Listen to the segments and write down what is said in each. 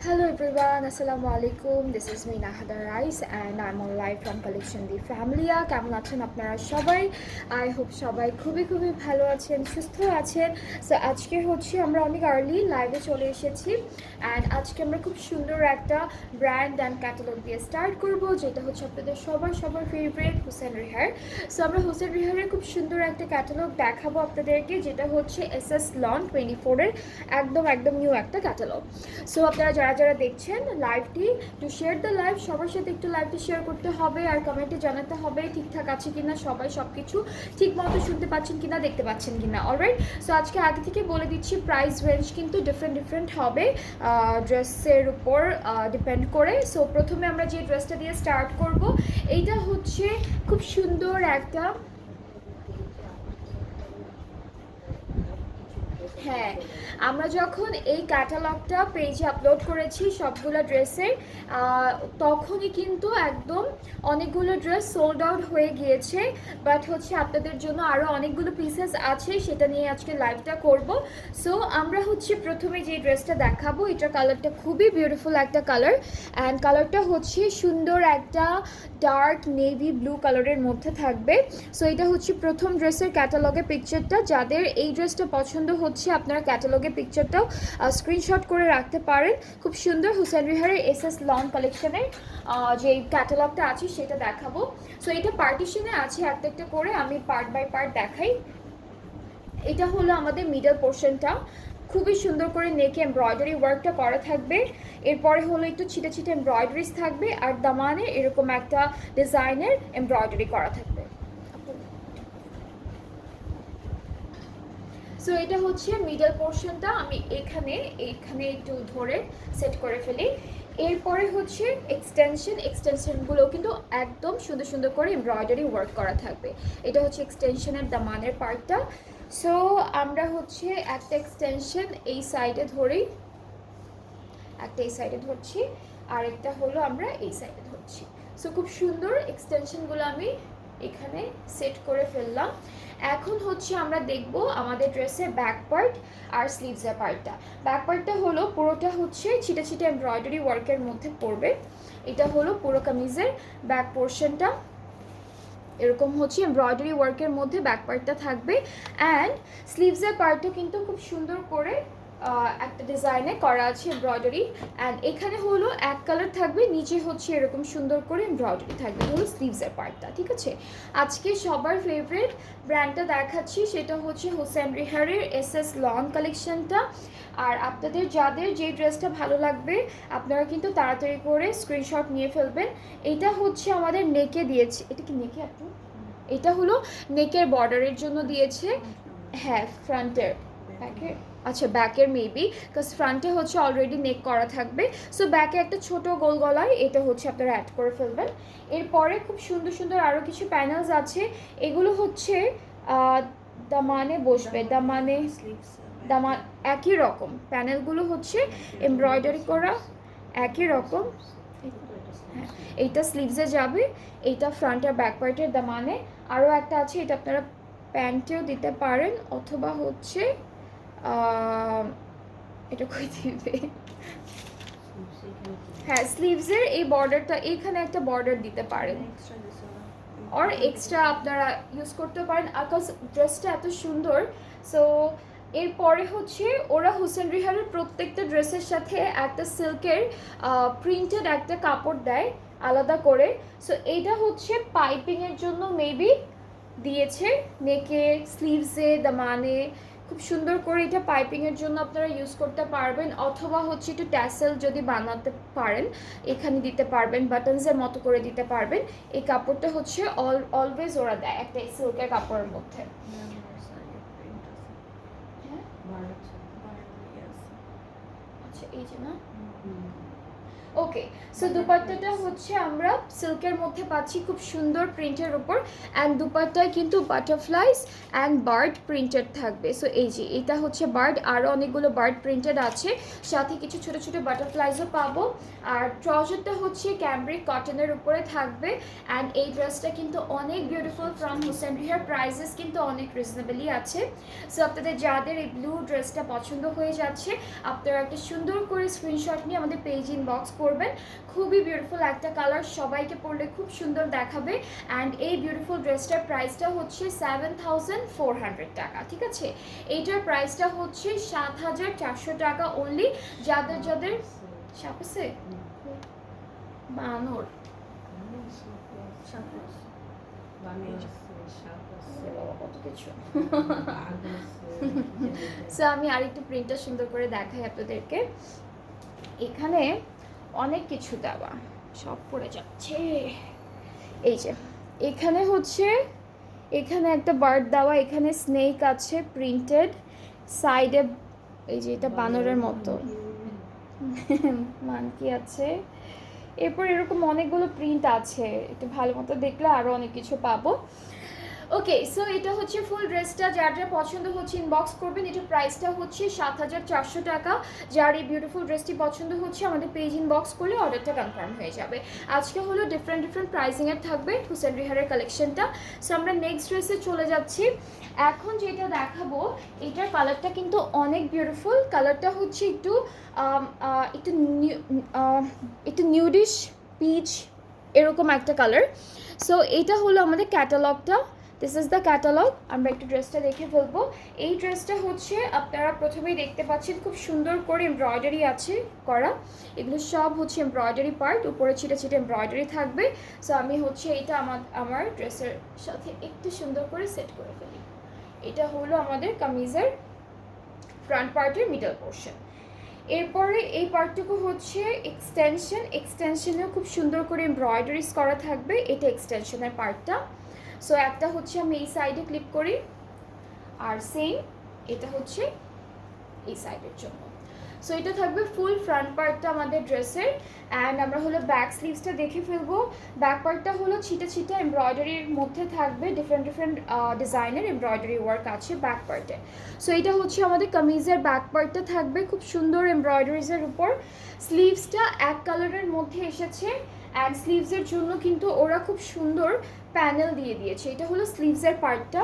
Hello everyone, Assalamu alaikum. This is me Nahada Rice and I'm on live from Collection the Family. কেমন আছেন আপনারা সবাই? I hope সবাই খুবই খুবই ভালো আছেন, সুস্থ আছেন। সো আজকে হচ্ছে আমরা অনেক আর্লি লাইভে চলে এসেছি অ্যান্ড আজকে আমরা খুব সুন্দর একটা ব্র্যান্ড অ্যান্ড ক্যাটালগ দিয়ে স্টার্ট করব, যেটা হচ্ছে আপনাদের সবার ফেভারিট হোসেন রিহার। সো আমরা হোসেন রিহারের খুব সুন্দর একটা ক্যাটালগ দেখাবো আপনাদেরকে, যেটা হচ্ছে SS লন 24-এর একদম নিউ একটা ক্যাটালগ। সো আপনারা যারা দেখছেন লাইভটি, টু শেয়ার দ্য লাইভ, সবার সাথে একটু লাইভটি শেয়ার করতে হবে আর কমেন্টে জানাতে হবে ঠিকঠাক আছে কিনা, সবাই সব কিছু ঠিক মতো শুনতে পাচ্ছেন কিনা, দেখতে পাচ্ছেন কিনা। অলরাইট, সো আজকে আগে থেকে বলে দিচ্ছি প্রাইস রেঞ্জ কিন্তু ডিফারেন্ট হবে ড্রেসের উপর ডিপেন্ড করে। সো প্রথমে আমরা যে ড্রেসটা দিয়ে স্টার্ট করব, এইটা হচ্ছে খুব সুন্দর একটা, হ্যাঁ, আমরা যখন এই ক্যাটালগটা পেজে আপলোড করেছি সবগুলো ড্রেসের, তখনই কিন্তু একদম অনেকগুলো ড্রেস সোল্ড আউট হয়ে গিয়েছে। বাট হচ্ছে আপনাদের জন্য আরও অনেকগুলো পিসেস আছে, সেটা নিয়ে আজকে লাইভটা করব। সো আমরা হচ্ছে প্রথমে যে ড্রেসটা দেখাবো, এটার কালারটা খুবই বিউটিফুল একটা কালার অ্যান্ড কালারটা হচ্ছে সুন্দর একটা ডার্ক নেভি ব্লু কালারের মধ্যে থাকবে। সো এটা হচ্ছে প্রথম ড্রেসের ক্যাটালগের পিকচারটা। যাদের এই ড্রেসটা পছন্দ হচ্ছে আপনারা ক্যাটালগের পিকচারটাও স্ক্রিনশট করে রাখতে পারেন। খুব সুন্দর হোসেন রিহারের SS লন কালেকশনের যে ক্যাটালগটা আছে সেটা দেখাবো। সো এটা পার্টিশনে আছে একটা একটা করে, আমি পার্ট বাই পার্ট দেখাই। এটা হলো আমাদের মিডল পোর্শনটা, খুবই সুন্দর করে নেকে এমব্রয়ডারি ওয়ার্কটা করা থাকবে। এরপরে হলো একটু ছিটে এমব্রয়ডারিজ থাকবে আর দামানে এরকম একটা ডিজাইনের এমব্রয়ডারি করা থাকবে। সো এটা হচ্ছে মিডল পোর্শনটা, আমি এখানে একটু ধরে সেট করে ফেলি। এরপরে হচ্ছে এক্সটেনশনগুলো কিন্তু একদম সুন্দর করে এমব্রয়ডারি ওয়ার্ক করা থাকবে। এটা হচ্ছে এক্সটেনশনের দামানের পার্টটা। সো আমরা হচ্ছে একটা এক্সটেনশন এই সাইডে ধরেই, একটা এই সাইডে ধরছি, আরেকটা হলো আমরা এই সাইডে ধরছি। সো খুব সুন্দর এক্সটেনশনগুলো আমি এখানে সেট করে ফেললাম। এখন হচ্ছে আমরা দেখব আমাদের ড্রেসের ব্যাক পার্ট আর স্লিভসের পার্টটা। ব্যাক পার্টটা হলো পুরোটা হচ্ছে ছিটে এমব্রয়ডারি ওয়ার্কের মধ্যে পড়বে। এটা হলো পুরো কামিজের ব্যাক পোর্শনটা, এরকম হচ্ছে এমব্রয়ডারি ওয়ার্কের মধ্যে ব্যাক পার্টটা থাকবে। অ্যান্ড স্লিভসের পার্টটা কিন্তু খুব সুন্দর করে একটা ডিজাইনে করা আছে এমব্রয়ডারি। অ্যান্ড এখানে হলো এক কালার থাকবে, নিচে হচ্ছে এরকম সুন্দর করে এমব্রয়ডারি থাকবে, হলো স্লিভসের পার্টটা। ঠিক আছে, আজকে সবার ফেভারিট ব্র্যান্ডটা দেখাচ্ছি, সেটা হচ্ছে হোসেন রিহারের SS লন কালেকশনটা। আর আপনাদের যাদের যে ড্রেসটা ভালো লাগবে আপনারা কিন্তু তাড়াতাড়ি করে স্ক্রিনশট নিয়ে ফেলবেন। এটা হচ্ছে আমাদের নেকে দিয়েছে, এটা কি নেকে আপু? এটা হলো নেকের বর্ডারের জন্য দিয়েছে, হ্যাঁ ফ্রন্টের, ব্যাকের, আচ্ছা ব্যাকের মেবি, বিকজ ফ্রন্টে হচ্ছে অলরেডি নেক করা থাকবে। সো ব্যাকে একটা ছোট গোল গলায় এটা হচ্ছে আপনারা অ্যাড করে ফেলবেন। এরপরে খুব সুন্দর আরও কিছু প্যানেলস আছে, এগুলো হচ্ছে দামানে বসবে, দামান একই রকম, প্যানেলগুলো হচ্ছে এমব্রয়ডারি করা একই রকম। হ্যাঁ, এইটা স্লিভসে যাবে, এইটা ফ্রন্ট আর ব্যাক পার্টের দামানে। আরও একটা আছে, এটা আপনারা প্যান্টেও দিতে পারেন অথবা হচ্ছে এটা কই দিবে, হ্যাঁ স্লিভসের এই বর্ডারটা, এইখানে একটা বর্ডার দিতে পারেন আর এক্সট্রা আপনারা ইউজ করতে পারেন, আকাশ ড্রেসটা এত সুন্দর। সো এরপরে হচ্ছে ওরা হোসেন রিহারের প্রত্যেকটা ড্রেসের সাথে একটা সিল্কের প্রিন্টেড একটা কাপড় দেয় আলাদা করে। সো এইটা হচ্ছে পাইপিংয়ের জন্য মেবি দিয়েছে, নেকে স্লিভসে দামানে খুব সুন্দর করে এটা পাইপিংয়ের জন্য আপনারা ইউজ করতে পারবেন, অথবা হচ্ছে একটু ট্যাসেল যদি বানাতে পারেন এখানে দিতে পারবেন, বাটনসের মতো করে দিতে পারবেন। এই কাপড়টা হচ্ছে অলওয়েজ ওরা দেয় একটা সিল্কের কাপড়ের মধ্যে। আচ্ছা এই যে না, ওকে, সো দুপাট্টাটা হচ্ছে আমরা সিল্কের মধ্যে পাচ্ছি খুব সুন্দর প্রিন্টের উপর, অ্যান্ড দুপাট্টায় কিন্তু বাটারফ্লাইজ অ্যান্ড বার্ড প্রিন্টেড থাকবে। সো এই যে এটা হচ্ছে বার্ড, আরও অনেকগুলো বার্ড প্রিন্টেড আছে, সাথে কিছু ছোটো ছোটো বাটারফ্লাইজও পাবো। আর ট্রাউজারটা হচ্ছে ক্যামব্রিক কটনের উপরে থাকবে, অ্যান্ড এই ড্রেসটা কিন্তু অনেক বিউটিফুল ফ্রম হুসেন রিহার, প্রাইসেস কিন্তু অনেক রিজনেবলই আছে। সো আপনাদের যাদের এই ব্লু ড্রেসটা পছন্দ হয়ে যাচ্ছে, আপনারা একটা সুন্দর করে স্ক্রিনশট নিয়ে আমাদের পেজ ইনবক্স করবেন। খুবই বিউটিফুল একটা কালার, সবাইকে পরলে খুব সুন্দর দেখাবে। অ্যান্ড এই বিউটিফুল ড্রেসটার প্রাইসটা হচ্ছে 7400 টাকা, ঠিক আছে? এইটার প্রাইসটা হচ্ছে 7400 টাকা অনলি। যাদের যাদের সাপ আছে বানর কত কিছু। সো আমি আরেকটু প্রিন্টটা সুন্দর করে দেখাই আপনাদেরকে। এখানে অনেক কিছু দেওয়া, সব পড়ে যাচ্ছে। এই যে এখানে হচ্ছে, এখানে একটা বার্ড দেওয়া, এখানে স্নেক আছে প্রিন্টেড, সাইডে এই যে এটা বানরের মতো মানকি আছে, এরপর এরকম অনেকগুলো প্রিন্ট আছে, একটু ভালো মতো দেখলে আরও অনেক কিছু পাবো। ওকে, সো এটা হচ্ছে ফুল ড্রেসটা, যার যার পছন্দ হচ্ছে ইনবক্স করবেন। এটার প্রাইসটা হচ্ছে 7400 টাকা। যার এই বিউটিফুল ড্রেসটি পছন্দ হচ্ছে আমাদের পেজ ইনবক্স করলে অর্ডারটা কনফার্ম হয়ে যাবে। আজকে হলো ডিফারেন্ট প্রাইসিংয়ের থাকবে হুসেন রিহারের কালেকশনটা। সো আমরা নেক্সট ড্রেসে চলে যাচ্ছি। এখন যেটা দেখাবো এটার কালারটা কিন্তু অনেক বিউটিফুল, কালারটা হচ্ছে একটু একটু নিউডিশ পিচ এরকম একটা কালার। সো এটা হলো আমাদের ক্যাটালগটা, দিস ইজ দ্য ক্যাটালগ। আমরা একটু ড্রেসটা দেখে ফেলবো। এই ড্রেসটা হচ্ছে আপনারা প্রথমেই দেখতে পাচ্ছেন খুব সুন্দর করে এমব্রয়ডারি আছে করা, এগুলো সব হচ্ছে এমব্রয়ডারি পার্ট, উপরে ছিটে ছিটে এমব্রয়ডারি থাকবে। সো আমি হচ্ছে এটা আমার ড্রেসের সাথে একটু সুন্দর করে সেট করে ফেলি। এটা হলো আমাদের কামিজের ফ্রন্ট পার্টের মিডল পোর্শন। এরপরে এই পার্টটুকু হচ্ছে এক্সটেনশনেও খুব সুন্দর করে এমব্রয়ডারিজ করা থাকবে, এটা এক্সটেনশনের পার্টটা। সো একটা হচ্ছে আমি এই সাইডে ক্লিপ করি, আর সেম এটা হচ্ছে এই সাইডের জন্য। সো এটা থাকবে ফুল ফ্রন্ট পার্টটা আমাদের ড্রেসের। অ্যান্ড আমরা হলো ব্যাক স্লিভসটা দেখে ফেলবো। ব্যাক পার্টটা হলো ছিটা ছিটা এমব্রয়ডারির মধ্যে থাকবে, ডিফারেন্ট ডিজাইনের এমব্রয়ডারি ওয়ার্ক আছে ব্যাক পার্টে। সো এটা হচ্ছে আমাদের কামিজের ব্যাক পার্টটা থাকবে খুব সুন্দর এমব্রয়ডারিজের উপর। স্লিভসটা এক কালারের মধ্যে এসেছে, অ্যান্ড স্লিভসের জন্য কিন্তু ওরা খুব সুন্দর প্যানেল দিয়ে দিয়েছে। এটা হলো স্লিভসের পার্টটা।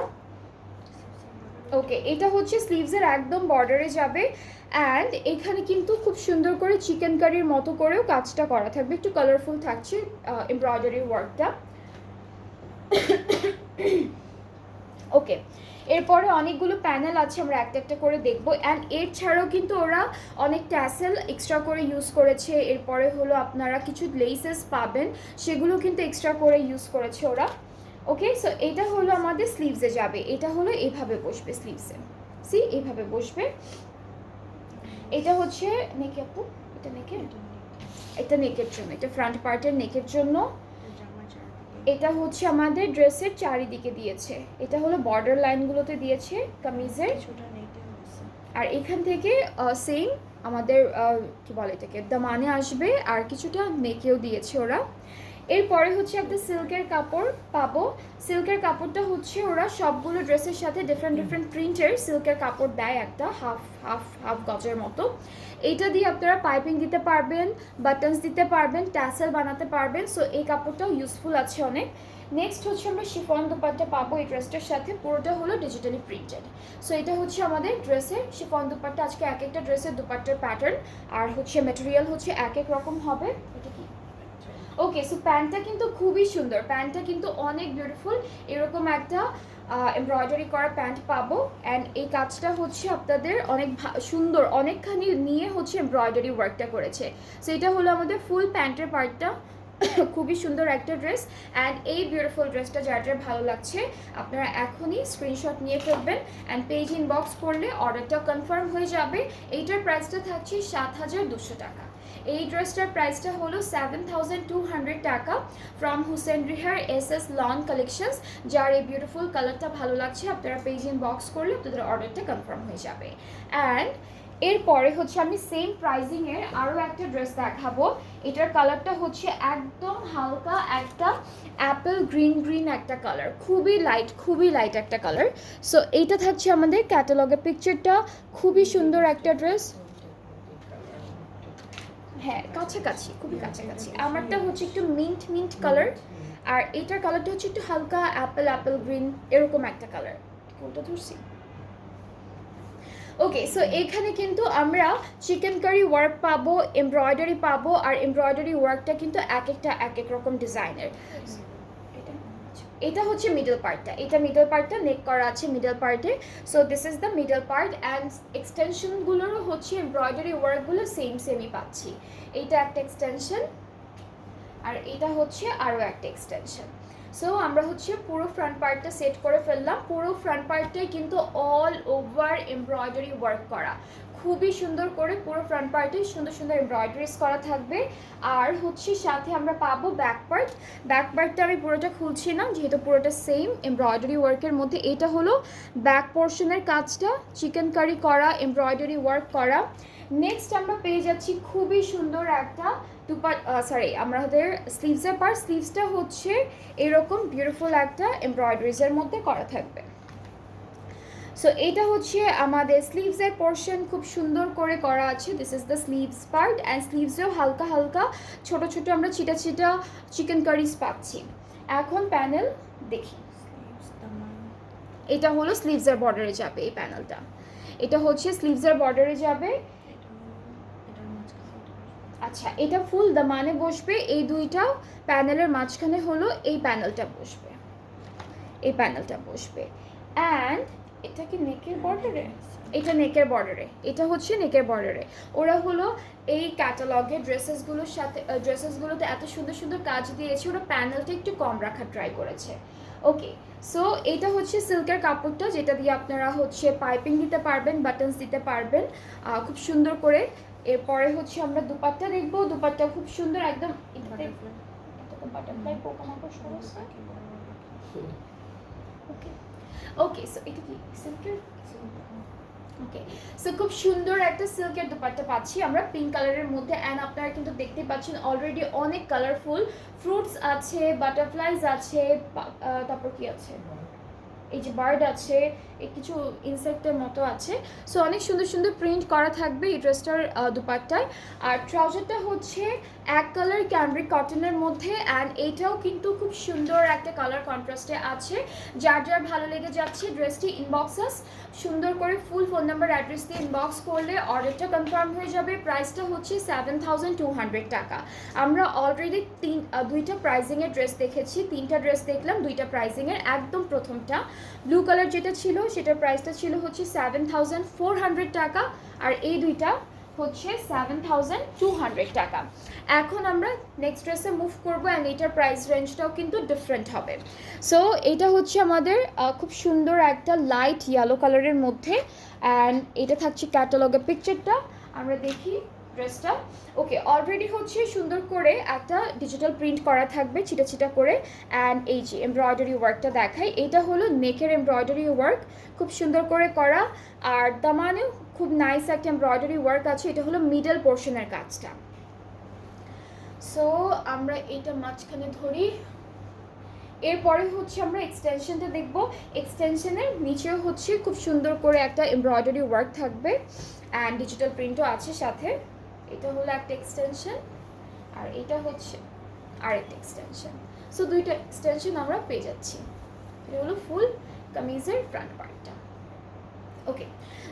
ওকে, এটা হচ্ছে স্লিভসের একদম বর্ডারে যাবে, অ্যান্ড এখানে কিন্তু খুব সুন্দর করে চিকেন কারির মতো করেও কাজটা করা থাকবে, একটু কালারফুল থাকছে এমব্রয়ডারি ওয়ার্কটা। ওকে, এরপরে অনেকগুলো প্যানেল আছে, আমরা একটা একটা করে দেখবো। অ্যান্ড এর ছাড়াও কিন্তু ওরা অনেক ট্যাসেল এক্সট্রা করে ইউজ করেছে। এরপরে হলো আপনারা কিছু লেসেস পাবেন, সেগুলো কিন্তু এক্সট্রা করে ইউজ করেছে ওরা। ওকে, সো এটা হলো আমাদের স্লিভসে যাবে, এটা হলো এইভাবে বসবে স্লিভসে, সি এইভাবে বসবে। এটা হচ্ছে নেকে আপু, এটা নেকে, এটা নেকের জন্য, এটা ফ্রন্ট পার্টের নেকের জন্য। এটা হচ্ছে আমাদের ড্রেসের চারিদিকে দিয়েছে, এটা হলো বর্ডার লাইনগুলোতে দিয়েছে কামিজের। আর এখান থেকে সেম আমাদের কি বলে এটাকে দামানে আসবে, আর কিছুটা নেকেও দিয়েছে ওরা। এরপরে হচ্ছে একটা সিল্কের কাপড় পাবো। সিল্কের কাপড়টা হচ্ছে ওরা সবগুলো ড্রেসের সাথে ডিফারেন্ট প্রিন্টের সিল্কের কাপড় দেয়, একটা হাফ গজের মতো। এইটা দিয়ে আপনারা পাইপিং দিতে পারবেন, বাটনস দিতে পারবেন, ট্যাসেল বানাতে পারবেন। সো এই কাপড়টাও ইউজফুল আছে অনেক। নেক্সট হচ্ছে আমরা শিফন দুপাট্টা পাবো এই ড্রেসটার সাথে, পুরোটা হলো ডিজিটালি প্রিন্টেড। সো এটা হচ্ছে আমাদের ড্রেসের শিফন দুপাট্টা। আজকে এক একটা ড্রেসের দুপাট্টার প্যাটার্ন আর হচ্ছে ম্যাটেরিয়াল হচ্ছে এক এক রকম হবে। এটা কি ওকে, সো প্যান্টটা কিন্তু খুবই সুন্দর, প্যান্টটা কিন্তু অনেক বিউটিফুল, এরকম একটা এমব্রয়ডারি করা প্যান্ট পাবো। অ্যান্ড এই কাজটা হচ্ছে আপনাদের অনেক সুন্দর, অনেকখানি নিয়ে হচ্ছে এমব্রয়ডারি ওয়ার্কটা করেছে। সো এটা হলো আমাদের ফুল প্যান্টের পার্টটা। খুবই সুন্দর একটা ড্রেস। অ্যান্ড এই বিউটিফুল ড্রেসটা যার যার ভালো লাগছে আপনারা এখনই স্ক্রিনশট নিয়ে ফেলবেন, অ্যান্ড পেজ ইনবক্স করলে অর্ডারটা কনফার্ম হয়ে যাবে। এইটার প্রাইসটা থাকছে 7200 টাকা। এই ড্রেসটার প্রাইসটা হলো 7200 টাকা from Hussain Rehar SS lawn collections. যার এই বিউটিফুল কালারটা ভালো লাগছে আপনারা পেজ ইনবক্স করলে আপনাদের অর্ডারটা কনফার্ম হয়ে যাবে। অ্যান্ড এরপরে হচ্ছে আমি সেম প্রাইজিং এর আরো একটা ড্রেস দেখাবো। এটার কালারটা হচ্ছে একদম হালকা একটা অ্যাপেল গ্রিন একটা কালার, খুবই লাইট একটা কালার। সো এইটা থাকছে আমাদের ক্যাটালগের পিকচারটা, খুবই সুন্দর একটা ড্রেস। হ্যাঁ কাছাকাছি, খুবই কাছাকাছি। আমারটা হচ্ছে একটু মিন্ট কালার, আর এটার কালারটা হচ্ছে একটু হালকা অ্যাপেল গ্রিন এরকম একটা কালার। কোনটা ধরছি? ওকে, সো এখানে কিন্তু আমরা চিকেন কারি ওয়ার্ক পাবো, এমব্রয়ডারি পাবো, আর এমব্রয়ডারি ওয়ার্কটা কিন্তু এক এক রকম ডিজাইনের। এটা হচ্ছে মিডল পার্টটা, মিডল পার্টটা নেক করা আছে মিডল পার্টে। So this is the middle part, and এক্সটেনশনগুলোরও হচ্ছে এমব্রয়ডারি ওয়ার্কগুলো সেমই পাচ্ছি। এইটা একটা এক্সটেনশন, আর এটা হচ্ছে আরও একটা এক্সটেনশন। সো আমরা হচ্ছে পুরো ফ্রন্ট পার্টটা সেট করে ফেললাম। পুরো ফ্রন্ট পার্টটাই কিন্তু অল ওভার এমব্রয়ডারি ওয়ার্ক করা, খুবই সুন্দর করে পুরো ফ্রন্ট পার্টে সুন্দর এমব্রয়ডারিজ করা থাকবে। আর হচ্ছে সাথে আমরা পাবো ব্যাক পার্টটা আমি পুরোটা খুলছি না, যেহেতু পুরোটা সেম এমব্রয়ডারি ওয়ার্কের মধ্যে। এটা হলো ব্যাক পোর্শনের কাজটা, চিকেন কারি করা, এমব্রয়ডারি ওয়ার্ক করা। নেক্সট আমরা পেয়ে যাচ্ছি খুবই সুন্দর একটা আমাদের স্লিভসের পার্ট। স্লিভসটা হচ্ছে এরকম বিউটিফুল একটা এমব্রয়ডারিজের মধ্যে করা থাকবে। সো এটা হচ্ছে আমাদের স্লিভসের পোর্শন, খুব সুন্দর করে করা আছে। This is the sleeves part, and স্লিভসেও হালকা ছোট আমরা ছিটা চিকেন কারিজ পাচ্ছি। এখন প্যানেল দেখি, এটা হলো স্লিভসের বর্ডারে যাবে এই প্যানেলটা, এটা হচ্ছে স্লিভসের বর্ডারে যাবে। আচ্ছা, এটা ফুল দামানে বসবে, এই দুইটা প্যানেলের মাঝখানে হলো এই প্যানেলটা বসবে, অ্যান্ড এটা কি নেকের বর্ডারে? এটা নেকের বর্ডারে, এটা হচ্ছে নেকের বর্ডারে। ওরা হলো এই ক্যাটালগে ড্রেসেসগুলোতে এত সুন্দর কাজ দিয়েছে, ওরা প্যানেলটা একটু কম রাখার ট্রাই করেছে। ওকে, সো এটা হচ্ছে সিল্কের কাপড়টা, যেটা দিয়ে আপনারা হচ্ছে পাইপিং দিতে পারবেন, বাটনস দিতে পারবেন খুব সুন্দর করে। এরপরে হচ্ছে আমরা দুপাট্টা দেখবো। দুপাট্টা খুব সুন্দর একদম, বাটারফ্লাই পোকামাকড় সরছে। ওকে, সো এটা কি সিল্কের? ওকে, সো খুব সুন্দর একটা সিল্কের দুপাট্টা পাচ্ছি আমরা পিঙ্ক কালারের মধ্যে, অ্যান্ড আপনারা কিন্তু দেখতে পাচ্ছেন অলরেডি অনেক কালারফুল ফ্রুটস আছে, বাটারফ্লাইজ আছে, তারপর কি আছে, এই যে বার্ড আছে, এই কিছু ইনসেক্টের মতো আছে। সো অনেক সুন্দর প্রিন্ট করা থাকবে এই ড্রেসটার দুপাট্টায়। আর ট্রাউজারটা হচ্ছে এক কালার ক্যামব্রিক কটনের মধ্যে, অ্যান্ড এইটাও কিন্তু খুব সুন্দর একটা কালার কন্ট্রাস্টে আছে। যার ভালো লেগে যাচ্ছে ড্রেসটি ইনবক্সাস সুন্দর করে ফুল ফোন নাম্বার অ্যাড্রেস দিয়ে ইনবক্স করলে অর্ডারটা কনফার্ম হয়ে যাবে। প্রাইসটা হচ্ছে 7200 টাকা। আমরা অলরেডি দুইটা প্রাইজিংয়ের ড্রেস দেখেছি, তিনটা ড্রেস দেখলাম, দুইটা প্রাইজিংয়ের। একদম প্রথমটা ব্লু কালার যেটা ছিল সেটার প্রাইসটা ছিল হচ্ছে 7400 টাকা, আর এই দুইটা হচ্ছে 7200 টাকা। এখন আমরা নেক্সট ড্রেসে মুভ করবো, অ্যান্ড এটার প্রাইস রেঞ্জটাও কিন্তু ডিফারেন্ট হবে। সো এটা হচ্ছে আমাদের খুব সুন্দর একটা লাইট ইয়েলো কালারের মধ্যে, অ্যান্ড এটা থাকছে ক্যাটালগের পিকচারটা। আমরা দেখি ড্রেসটা। ওকে, অলরেডি হচ্ছে সুন্দর করে একটা ডিজিটাল প্রিন্ট করা থাকবে ছিটা করে, অ্যান্ড এই যে এমব্রয়ডারি ওয়ার্কটা দেখাই, এটা হলো নেকের এমব্রয়ডারি ওয়ার্ক, খুব সুন্দর করে করা। আর দামানেও খুব নাইস একটা এমব্রয়ডারি ওয়ার্ক আছে। এটা হলো মিডল পোর্শনের কাজটা। সো আমরা এইটা মাঝখানে ধরি। এরপরে হচ্ছে আমরা এক্সটেনশনটা দেখব। এক্সটেনশনের নিচেও হচ্ছে খুব সুন্দর করে একটা এমব্রয়ডারি ওয়ার্ক থাকবে, অ্যান্ড ডিজিটাল প্রিন্টও আছে সাথে। এটা হলো একটা এক্সটেনশন, আর এটা হচ্ছে আরেকটা এক্সটেনশন। সো দুইটা এক্সটেনশন আমরা পেয়ে যাচ্ছি। এটা হলো ফুল কামিজের ফ্রন্ট পার্টটা। ওকে,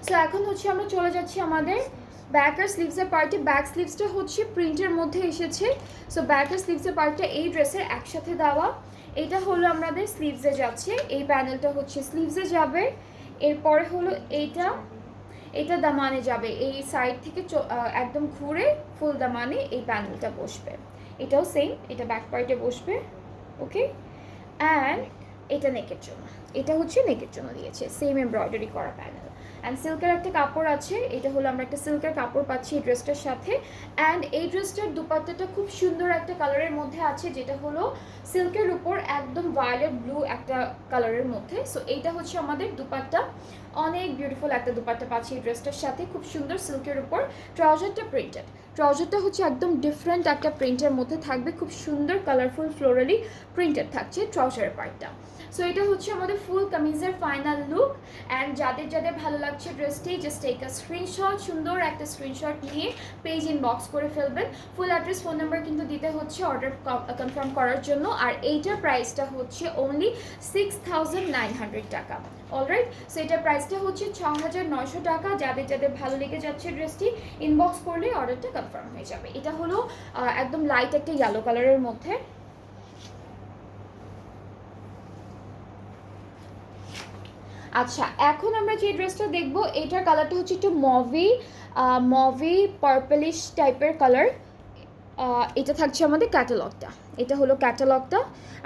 সো এখন হচ্ছে আমরা চলে যাচ্ছি আমাদের ব্যাক আর স্লিভসের পার্টে। ব্যাক স্লিভসটা হচ্ছে প্রিন্টের মধ্যে এসেছে। সো ব্যাক আর স্লিভসের পার্টটা এই ড্রেসের একসাথে দেওয়া। এটা হলো আমাদের স্লিভসে যাচ্ছে, এই প্যানেলটা হচ্ছে স্লিভসে যাবে। এরপরে হলো এটা দামানে যাবে, এই সাইড থেকে একদম ঘুরে ফুল দামানে এই প্যানেলটা বসবে। এটাও সেম, এটা ব্যাক পার্টে বসবে। ওকে, অ্যান্ড এটা নেকের জন্য, এটা হচ্ছে নেকের জন্য দিয়েছে সেম এমব্রয়ডারি করা প্যানেল। অ্যান্ড সিল্কের একটা কাপড় আছে, এটা হলো আমরা একটা সিল্কের কাপড় পাচ্ছি এই ড্রেসটার সাথে। অ্যান্ড এই ড্রেসটার দুপাট্টাটা খুব সুন্দর একটা কালারের মধ্যে আছে, যেটা হলো সিল্কের উপর একদম ভায়োলেট ব্লু একটা কালারের মধ্যে। সো এইটা হচ্ছে আমাদের দুপাট্টা, অনেক বিউটিফুল একটা দুপাট্টা পাচ্ছি এই ড্রেসটার সাথে, খুব সুন্দর সিল্কের উপর। ট্রাউজারটা প্রিন্টেড, ট্রাউজারটা হচ্ছে একদম ডিফারেন্ট একটা প্রিন্টের মধ্যে থাকবে, খুব সুন্দর কালারফুল ফ্লোরালি প্রিন্টেড থাকছে ট্রাউজারের পার্টটা। সো এটা হচ্ছে আমাদের ফুল কামিজের ফাইনাল লুক। অ্যান্ড যাদের যাদের ভালো লাগছে ড্রেসটি, জাস্ট টেক আ স্ক্রিনশট, সুন্দর একটা স্ক্রিনশট নিয়ে পেজ ইনবক্স করে ফেলবেন। ফুল অ্যাড্রেস, ফোন নাম্বার কিন্তু দিতে হচ্ছে অর্ডার কনফার্ম করার জন্য। আর এইটার প্রাইসটা হচ্ছে অনলি 6,900 টাকা। অলরাইট, সো এটার প্রাইসটা হচ্ছে 6,900 টাকা। যাদের যাদের ভালো লেগে যাচ্ছে ড্রেসটি, ইনবক্স করলে অর্ডারটা কনফার্ম হয়ে যাবে। এটা হলো একদম লাইট একটা ইয়েলো কালারের মধ্যে। আচ্ছা, এখন আমরা যে ড্রেসটা দেখবো এটার কালারটা হচ্ছে একটু মভি পার্পলিশ টাইপের কালার। এটা থাকছে আমাদের ক্যাটালগটা, এটা হলো ক্যাটালগটা।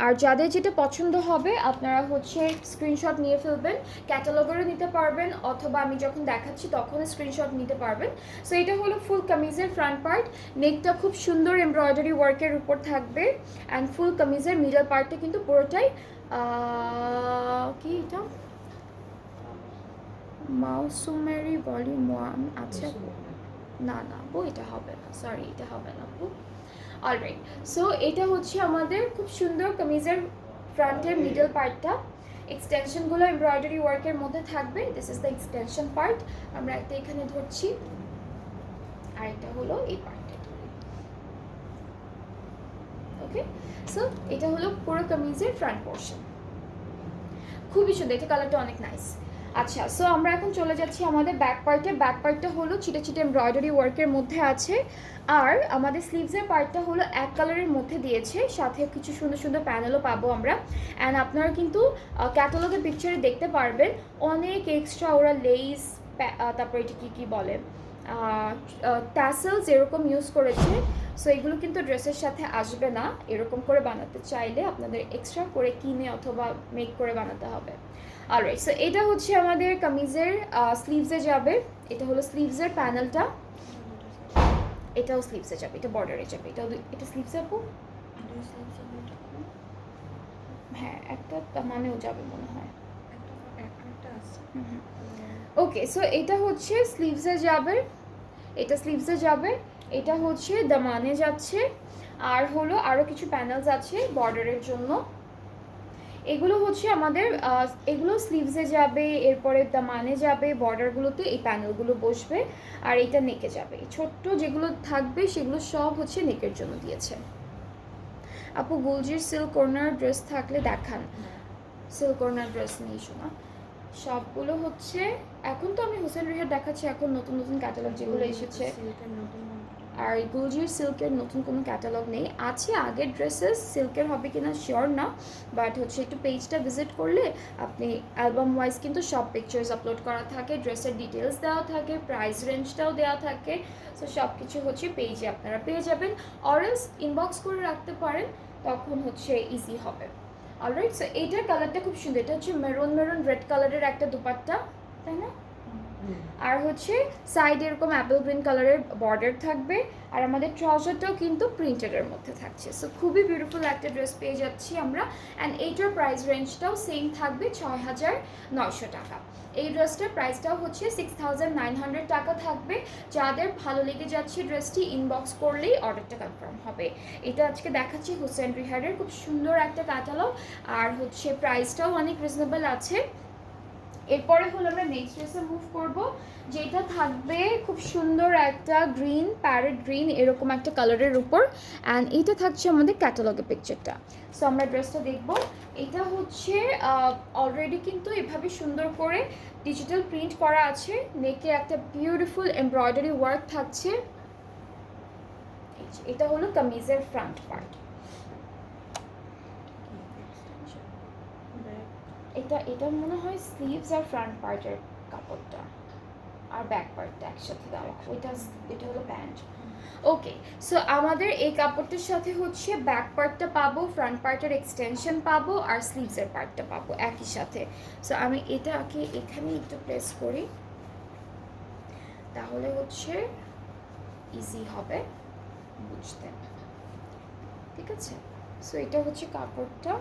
আর যাদের যেটা পছন্দ হবে আপনারা হচ্ছে স্ক্রিনশট নিয়ে ফেলবেন, ক্যাটালগেরও নিতে পারবেন, অথবা আমি যখন দেখাচ্ছি তখন স্ক্রিনশট নিতে পারবেন। সো এটা হলো ফুল কামিজের ফ্রন্ট পার্ট, নেকটা খুব সুন্দর এমব্রয়ডারি ওয়ার্কের উপর থাকবে। অ্যান্ড ফুল কামিজের মিডল পার্টটা কিন্তু পুরোটাই কি এটা মাউসুমেরি ভলিউম 1 আছে। না না বউ, এটা হবে না, সরি এটা হবে না বউ। অলরাইট, সো এটা হচ্ছে আমাদের খুব সুন্দর কামিজের ফ্রন্টের মিডল পার্টটা। এক্সটেনশনগুলো এমব্রয়ডারি ওয়ার্কের মধ্যে থাকবে, this is the extension part. আমরা একটা এখানে ধরছি, আর এটা হলো এই পার্টটা। ওকে, সো এটা হলো পুরো কামিজের ফ্রন্ট পোর্শন, খুবই সুন্দর, এটা কালারটা অনেক নাইস। আচ্ছা, সো আমরা এখন চলে যাচ্ছি আমাদের ব্যাক পার্টে। ব্যাক পার্টটা হলো ছিটে ছিটে এমব্রয়ডারি ওয়ার্কের মধ্যে আছে। আর আমাদের স্লিভসের পার্টটা হলো এক কালারের মধ্যে দিয়েছে, সাথে কিছু সুন্দর সুন্দর প্যানেলও পাবো আমরা। অ্যান্ড আপনারা কিন্তু ক্যাটালগের পিকচারে দেখতে পারবেন অনেক এক্সট্রা ওরা লেস, তারপর এটি কী বলে ট্যাসেলস এরকম ইউজ করেছে। সো এগুলো কিন্তু ড্রেসের সাথে আসবে না, এরকম করে বানাতে চাইলে আপনাদের এক্সট্রা করে কিনে অথবা মেক করে বানাতে হবে। অলরাইট, সো এটা হচ্ছে আমাদের কামিজের স্লিভসে যাবে, এটা হলো স্লিভসের প্যানেলটা, এটাও স্লিভসে যাবে, এটা বর্ডারে যাবে, এটা স্লিভসে আপু, হ্যাঁ একটা মানেও যাবে মনে হয়। ওকে, সো এটা হচ্ছে স্লিভসে যাবে, এটা স্লিভসে যাবে, এটা হচ্ছে দামানে যাচ্ছে। আর হলো আরও কিছু প্যানেলস আছে বর্ডারের জন্য, এগুলো হচ্ছে আমাদের এগুলো স্লিভসে যাবে, এরপরে দামানে যাবে, বর্ডারগুলোতে এই প্যানেলগুলো বসবে। আর এইটা নেকে যাবে, ছোট্ট যেগুলো থাকবে সেগুলো সব হচ্ছে নেকের জন্য দিয়েছে। আপু গুলজির সিল্ক কর্নার ড্রেস থাকলে দেখান। সিল্ক কর্নার ড্রেস নিয়ে শোনা, সবগুলো হচ্ছে এখন তো আমি হোসেন রিহার দেখাচ্ছি, এখন নতুন নতুন ক্যাটালগ যেগুলো এসেছে। আর গুলজির সিল্কের নতুন কোনো ক্যাটালগ নেই, আছে আগের ড্রেসেস, সিল্কের হবে কিনা শিওর না, বাট হচ্ছে একটু পেজটা ভিজিট করলে আপনি অ্যালবাম ওয়াইজ কিন্তু সব পিকচার্স আপলোড করা থাকে, ড্রেসের ডিটেলস দেওয়া থাকে, প্রাইস রেঞ্জটাও দেওয়া থাকে। সো সব কিছু হচ্ছে পেজে আপনারা পেয়ে যাবেন, অরেলস ইনবক্স করে রাখতে পারেন, তখন হচ্ছে ইজি হবে। অলরাইট, সো এইটার কালারটা খুব সুন্দর, এটা হচ্ছে মেরুন রেড কালারের একটা দুপাট্টা, তাই না? আর হচ্ছে সাইডে এরকম অ্যাপেল গ্রিন কালারের বর্ডার থাকবে। আর আমাদের ট্রাউজারটাও কিন্তু প্রিন্টেডের মধ্যে থাকছে। সো খুবই বিউটিফুল একটা ড্রেস পেয়ে যাচ্ছি আমরা। অ্যান্ড এইটার প্রাইস রেঞ্জটাও সেম থাকবে 6,900 টাকা। এই ড্রেসটার প্রাইসটাও হচ্ছে 6,900 টাকা থাকবে। যাদের ভালো লেগে যাচ্ছে ড্রেসটি ইনবক্স করলেই অর্ডারটা কনফার্ম হবে। এটা আজকে দেখাচ্ছি হোসেন রিহারের, খুব সুন্দর একটা ক্যাটালগ, আর হচ্ছে প্রাইসটাও অনেক রিজনেবল আছে। এরপরে হলো আমরা নেক্সট ড্রেসে মুভ করব, যেটা থাকবে খুব সুন্দর একটা গ্রিন, প্যারেট গ্রিন এরকম একটা কালারের উপর। অ্যান্ড এইটা থাকছে আমাদের ক্যাটালগের পিকচারটা। সো আমরা ড্রেসটা দেখব, এটা হচ্ছে অলরেডি কিন্তু এভাবে সুন্দর করে ডিজিটাল প্রিন্ট করা আছে, নেকে একটা বিউটিফুল এমব্রয়ডারি ওয়ার্ক থাকছে। এটা হলো কামিজের ফ্রন্ট পার্ট, এটা মনে হয় স্লিভস আর ফ্রন্ট পার্টের কাপড়টা, আর ব্যাক পার্টটা একসাথে দেওয়া, এটা হলো প্যান্ট। ওকে, সো আমাদের এই কাপড়টার সাথে হচ্ছে ব্যাক পার্টটা পাবো, ফ্রন্ট পার্টের এক্সটেনশন পাবো, আর স্লিভসের পার্টটা পাবো একই সাথে। সো আমি এটাকে এখানে একটু প্লেস করি, তাহলে হচ্ছে ইজি হবে বুঝতে, ঠিক আছে। সো এটা হচ্ছে কাপড়টা।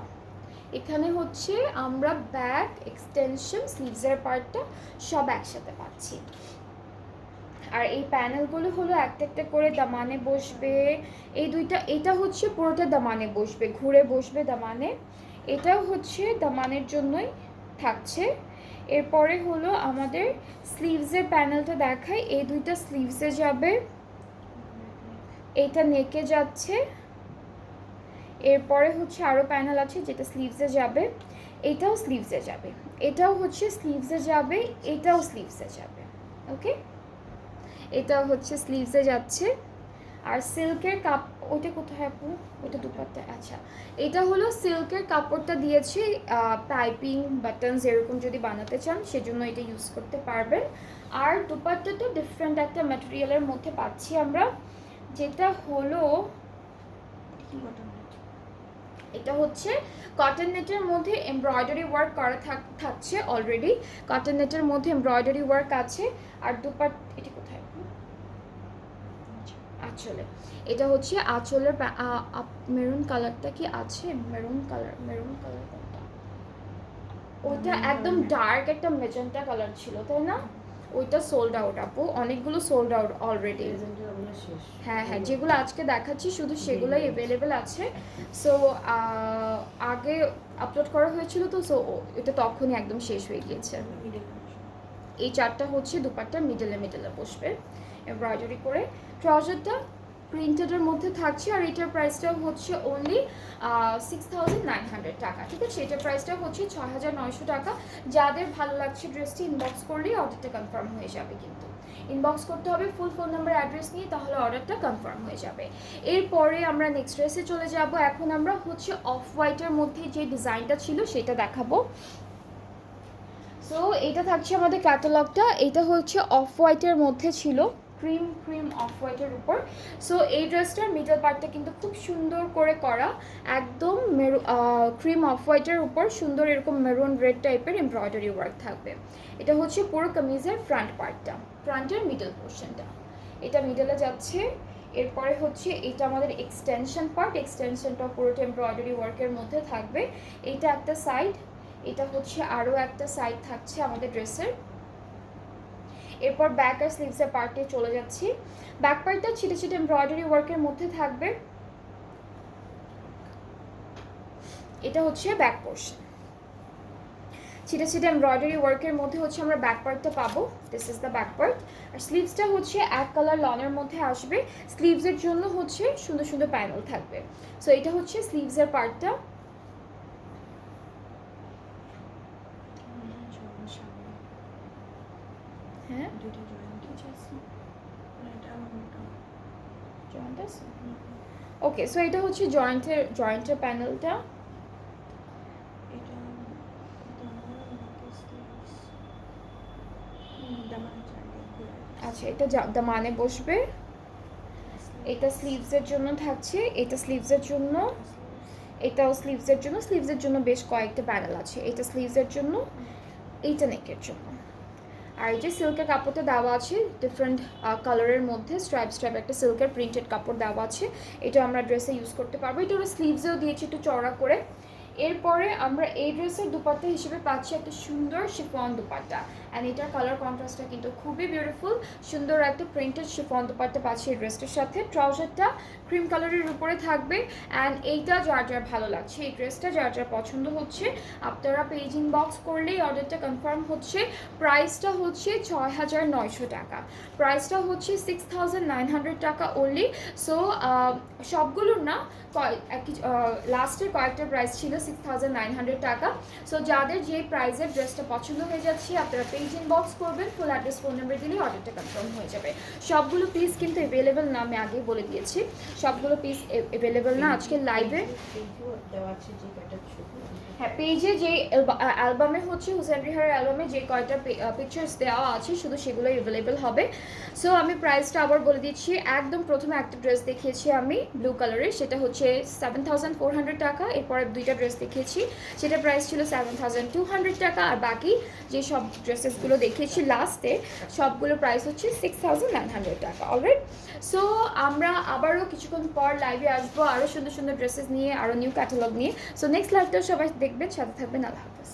এখানে হচ্ছে আমরা ব্যাক, এক্সটেনশন, স্লিভসের পার্টটা সব একসাথে পাচ্ছি। আর এই প্যানেলগুলো হলো একটা একটা করে দামানে বসবে। এই দুইটা, এটা হচ্ছে পুরোটা দামানে বসবে, ঘুরে বসবে দামানে। এটাও হচ্ছে দামানের জন্যই থাকছে। এরপরে হলো আমাদের স্লিভসের প্যানেলটা দেখাই। এই দুইটা স্লিভসে যাবে, এইটা নেকে যাচ্ছে। এরপরে হচ্ছে আরও প্যানেল আছে যেটা স্লিভসে যাবে, এটাও স্লিভসে যাবে, এটাও হচ্ছে স্লিভসে যাবে, এটাও স্লিভসে যাবে। ওকে, এটা হচ্ছে স্লিভসে যাচ্ছে। আর সিল্কের কাপ, ওইটা কোথায় আপু? ওইটা দুপাট্টা, আচ্ছা। এটা হলো সিল্কের কাপড়টা দিয়েছি, পাইপিং বাটনস এরকম যদি বানাতে চান সেজন্য এটা ইউজ করতে পারবেন। আর দুপাট্টাটা ডিফারেন্ট একটা ম্যাটেরিয়ালের মধ্যে পাচ্ছি আমরা, যেটা হলো এটা হচ্ছে কটন নেটের মধ্যে এমব্রয়ডারি ওয়ার্ক করা থাকছে অলরেডি। কটন নেটের মধ্যে এমব্রয়ডারি ওয়ার্ক আছে। আর এটা কোথায়? আঁচলে, এটা হচ্ছে আঁচলের মেরুন কালারটা কি আছে? মেরুন কালার কোনটা? ওইটা একদম ডার্ক একটা মেজেন্টা কালার ছিল, তাই না? ওইটা সোল্ড আউট আপু, অনেকগুলো সোল্ড আউট অলরেডি। হ্যাঁ হ্যাঁ, যেগুলো আজকে দেখাচ্ছি শুধু সেগুলোই অ্যাভেলেবেল আছে। সো আগে আপলোড করা হয়েছিল তো, সো এটা তখনই একদম শেষ হয়ে গিয়েছে। এই চারটা হচ্ছে দুপাট্টার মিডলে বসবে এমব্রয়ডারি করে। ট্রাউজারটা প্রিন্টেডের মধ্যে থাকছে। আর এটার প্রাইসটাও হচ্ছে অনলি 6900 টাকা, ঠিক আছে। এটার প্রাইসটা হচ্ছে 6900 টাকা। যাদের ভালো লাগছে ড্রেসটি ইনবক্স করলেই অর্ডারটা কনফার্ম হয়ে যাবে। কিন্তু ইনবক্স করতে হবে ফুল ফোন নাম্বার অ্যাড্রেস নিয়ে, তাহলে অর্ডারটা কনফার্ম হয়ে যাবে। এরপরে আমরা নেক্সট ড্রেসে চলে যাব। এখন আমরা হচ্ছে অফ হোয়াইটের মধ্যে যে ডিজাইনটা ছিল সেটা দেখাবো। সো এটা থাকছে আমাদের ক্যাটালগটা। এটা হচ্ছে অফ হোয়াইটের মধ্যে ছিল, ক্রিম অফ হোয়াইটের উপর। সো এই ড্রেসটার মিডল পার্টটা কিন্তু খুব সুন্দর করে করা, একদম ক্রিম অফ হোয়াইটের উপর সুন্দর এরকম মেরুন রেড টাইপের এমব্রয়ডারি ওয়ার্ক থাকবে। এটা হচ্ছে পুরো কামিজের ফ্রন্ট পার্টটা, ফ্রন্টের মিডল পোর্শনটা, এটা মিডলে যাচ্ছে। এরপরে হচ্ছে এটা আমাদের এক্সটেনশন পার্ট, এক্সটেনশনটা পুরোটা এমব্রয়ডারি ওয়ার্কের মধ্যে থাকবে। এটা একটা সাইড, এটা হচ্ছে আরও একটা সাইড থাকছে আমাদের ড্রেসের। এরপর ব্যাক আর স্লিভসের পার্টে চলে যাচ্ছি। ব্যাক পার্টটা ছিটে ছিটে এমব্রয়ডারি ওয়ার্কের মধ্যে থাকবে। এটা হচ্ছে ব্যাক পোর্শন, ছিটে ছিটে এমব্রয়ডারি ওয়ার্কের মধ্যে হচ্ছে আমরা ব্যাক পার্টটা পাবো। This is the back part. আর স্লিভসটা হচ্ছে এক কালার লনের মধ্যে আসবে। স্লিভসের জন্য হচ্ছে সুন্দর সুন্দর প্যানেল থাকবে। সো এটা হচ্ছে স্লিভসের পার্টটা। হ্যাঁ, ওকে। সো এটা হচ্ছে জয়েন্টের প্যানেলটা। আচ্ছা, এটা দামানে বসবে। এটা স্লিভসের জন্য থাকছে, এটা স্লিভসের জন্য, এটাও স্লিভসের জন্য। স্লিভসের জন্য বেশ কয়েকটা প্যানেল আছে। এটা স্লিভসের জন্য, এইটা নেকের জন্য। আর এই যে সিল্কের কাপড়টা দেওয়া আছে ডিফারেন্ট কালারের মধ্যে, স্ট্রাইপ একটা সিল্কের প্রিন্টেড কাপড় দেওয়া আছে। এটা আমরা ড্রেসে ইউজ করতে পারবো। এটা ওরা স্লিভসেও দিয়েছি একটু চড়া করে। এরপরে আমরা এই ড্রেসের দুপাট্টা হিসেবে পাচ্ছি একটা সুন্দর শিফন দুপাট্টা। অ্যান্ড এটার কালার কন্ট্রাস্টটা কিন্তু খুবই বিউটিফুল। সুন্দর একটা প্রিন্টেড শিফন দুপাট্টা পাচ্ছি এই ড্রেসটার সাথে। ট্রাউজারটা ক্রিম কালারের উপরে থাকবে। অ্যান্ড এইটা যার যার ভালো লাগছে, এই ড্রেসটা যার যার পছন্দ হচ্ছে, আপনারা পেজ ইনবক্স করলেই অর্ডারটা কনফার্ম হচ্ছে। প্রাইসটা হচ্ছে 6900 টাকা, প্রাইসটা হচ্ছে 6900 টাকা অনলি। সো সবগুলোর না, লাস্টের কয়েকটা প্রাইস ছিল 6900 টাকা। সো যাদের যে প্রাইসের ড্রেসটা পছন্দ হয়ে যাচ্ছে আপনারা পেজ ইনবক্স করবেন, ফুল অ্যাড্রেস ফোন নাম্বার দিলে অর্ডারটা কনফার্ম হয়ে যাবে। সবগুলো পিস কিন্তু অ্যাভেলেবেল না, আমি আগেই বলে দিয়েছি সবগুলো পিস অ্যাভেলেবেল না আজকে লাইভে। হ্যাঁ, পেজে যে অ্যালবামে হচ্ছে হুসেন রিহার অ্যালবামে যে কয়টা পিকচার্স দেওয়া আছে শুধু সেগুলোই অ্যাভেলেবেল হবে। সো আমি প্রাইসটা আবার বলে দিচ্ছি। একদম প্রথমে একটা ড্রেস দেখিয়েছি আমি ব্লু কালারের, সেটা হচ্ছে 7400 টাকা। এরপরে দুইটা ড্রেস দেখিয়েছি, সেটা প্রাইস ছিল 7200 টাকা। আর বাকি যে সব ড্রেসেস ড্রেসেসগুলো দেখিয়েছি লাস্টে, সবগুলো প্রাইস হচ্ছে 6,900 টাকা। অলরাইট, সো আমরা আবারও কিছুক্ষণ পর লাইভে আসবো আরও সুন্দর সুন্দর ড্রেসেস নিয়ে, আরও নিউ ক্যাটালগ নিয়ে। সো নেক্সট লাইভটাও সবাই দেখবেন, সাথে থাকবেন। আল্লাহ হাফেজ।